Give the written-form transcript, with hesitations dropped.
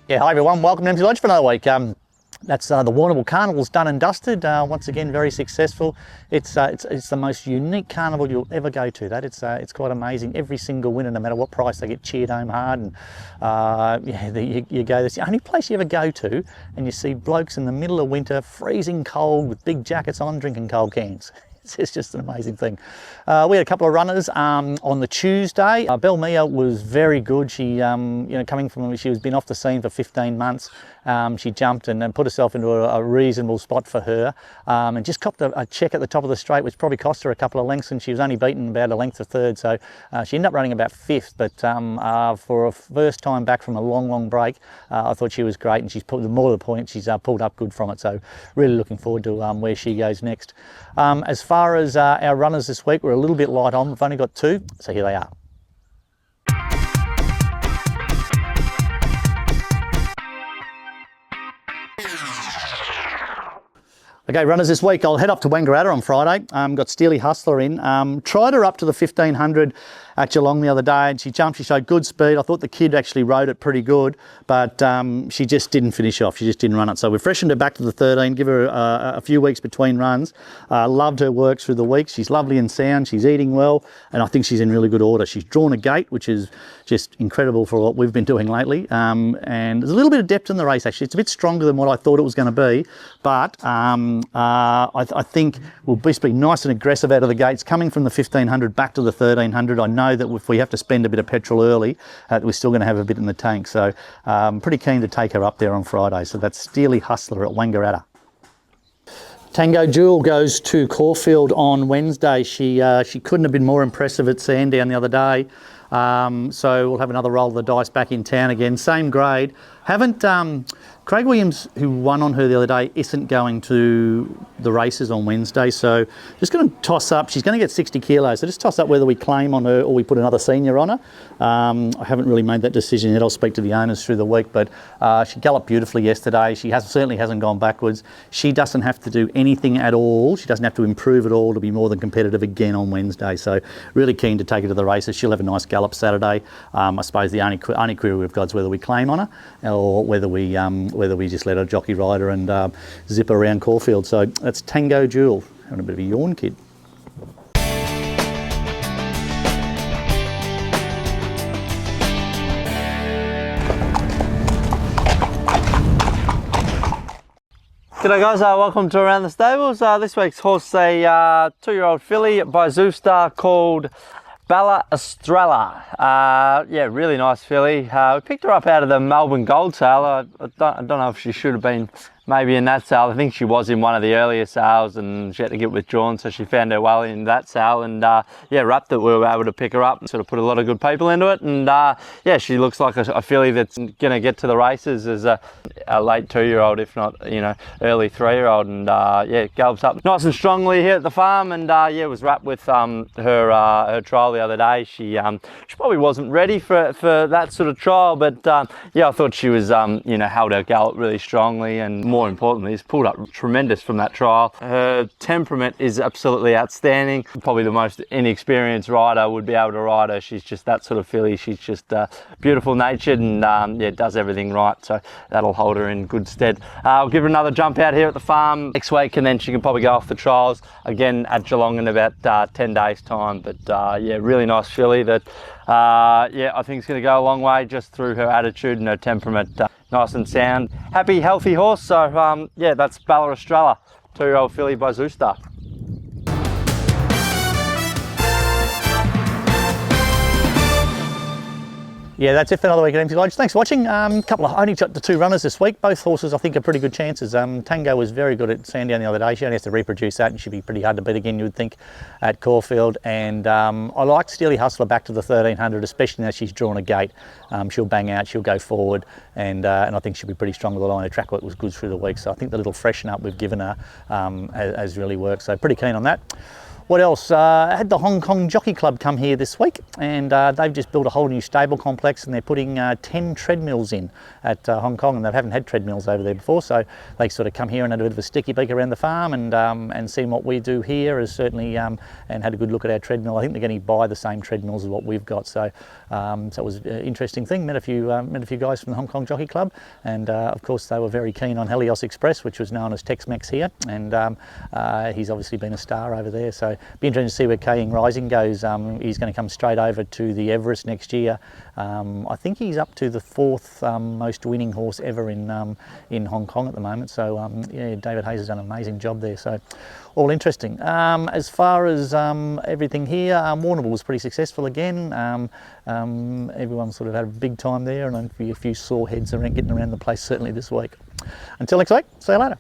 Yeah, hi everyone, welcome to Emsley Lodge for another week. That's the Warrnambool Carnival's done and dusted. Once again, very successful. It's the most unique carnival you'll ever go to. It's quite amazing. Every single winner, no matter what price, they get cheered home hard. And you go. It's the only place you ever go to, and you see blokes in the middle of winter, freezing cold, with big jackets on, drinking cold cans. It's just an amazing thing. We had a couple of runners on the Tuesday. Bella was very good. She, coming from, she was been off the scene for 15 months. She jumped and put herself into a reasonable spot for her, and just copped a check at the top of the straight, which probably cost her a couple of lengths, and she was only beaten about a length of third. So she ended up running about fifth, but for a first time back from a long break, I thought she was great, and she's put more to the point, she's pulled up good from it. So really looking forward to where she goes next. As far as our runners this week, we're a little bit light on. We've only got two, so here they are. Okay, runners this week, I'll head up to Wangaratta on Friday. Got Steely Hustler in. Tried her up to the 1500 at Geelong the other day, and she jumped, she showed good speed. I thought the kid actually rode it pretty good, but she just didn't finish off. She just didn't run it. So we freshened her back to the 13, give her a few weeks between runs. Loved her work through the week. She's lovely and sound, she's eating well, and I think she's in really good order. She's drawn a gate, which is just incredible for what we've been doing lately. And there's a little bit of depth in the race, actually. It's a bit stronger than what I thought it was going to be, but I think we'll just be nice and aggressive out of the gates, coming from the 1500 back to the 1300. I know that if we have to spend a bit of petrol early, we're still going to have a bit in the tank. So I'm pretty keen to take her up there on Friday. So that's Steely Hustler at Wangaratta. Tango Jewel goes to Caulfield on Wednesday. She couldn't have been more impressive at Sandown the other day. So we'll have another roll of the dice back in town again. Same grade. Craig Williams, who won on her the other day, isn't going to the races on Wednesday. So just going to toss up. She's going to get 60 kilos. So just toss up whether we claim on her or we put another senior on her. I haven't really made that decision yet. I'll speak to the owners through the week, but she galloped beautifully yesterday. She certainly hasn't gone backwards. She doesn't have to do anything at all. She doesn't have to improve at all to be more than competitive again on Wednesday. So really keen to take her to the races. She'll have a nice gallop Saturday. I suppose the only query we've got is whether we claim on her or whether we just let her jockey ride her and zip her around Caulfield. So that's Tango Jewel. Having a bit of a yawn, kid. G'day guys, welcome to Around the Stables. This week's horse, a 2-year-old filly by Zoustar called Bella Estrella. Yeah, really nice filly. We picked her up out of the Melbourne Gold Sale. I don't know if she should have been maybe in that sale. I think she was in one of the earlier sales and she had to get withdrawn, so she found her way in that sale. And yeah, wrapped it. We were able to pick her up and sort of put a lot of good people into it. And yeah, she looks like a filly that's going to get to the races as a late 2-year-old, if not, early 3-year-old. And yeah, gallops up nice and strongly here at the farm. And yeah, was wrapped with her trial the other day. She probably wasn't ready for that sort of trial, but yeah, I thought she was held her gallop really strongly, and more importantly, has pulled up tremendous from that trial. Her temperament is absolutely outstanding. Probably the most inexperienced rider would be able to ride her. She's just that sort of filly. She's just beautiful natured and yeah, does everything right. So that'll hold her in good stead. I'll give her another jump out here at the farm next week, and then she can probably go off the trials again at Geelong in about 10 days time. But yeah, really nice filly that yeah, I think it's going to go a long way just through her attitude and her temperament. Nice and sound, happy, healthy horse. So yeah, that's Bella Estrella, 2-year-old filly by Zoustar. Yeah, that's it for another week at Emsley Lodge. Thanks for watching. Only got the 2 runners this week. Both horses I think are pretty good chances. Tango was very good at Sandown the other day. She only has to reproduce that and she'd be pretty hard to beat again, you would think, at Caulfield. And I like Steely Hustler back to the 1300, especially now she's drawn a gate. She'll bang out, she'll go forward, and I think she'll be pretty strong with the line. Her track work was good through the week, so I think the little freshen up we've given her has really worked. So pretty keen on that. What else? I had the Hong Kong Jockey Club come here this week, and they've just built a whole new stable complex, and they're putting 10 treadmills in at Hong Kong, and they haven't had treadmills over there before, so they sort of come here and had a bit of a sticky beak around the farm, and seen what we do here is certainly, and had a good look at our treadmill. I think they're going to buy the same treadmills as what we've got, so so it was an interesting thing. Met a few guys from the Hong Kong Jockey Club, and of course they were very keen on Helios Express, which was known as Tex-Mex here, and he's obviously been a star over there, so be interesting to see where Kaying Rising goes. He's going to come straight over to the Everest next year. I think he's up to the 4th most winning horse ever in Hong Kong at the moment, so yeah, David Hayes has done an amazing job there, so all interesting. As far as everything here, Warrnambool was pretty successful again. Everyone sort of had a big time there, and a few sore heads around getting around the place certainly this week. Until next week, see you later.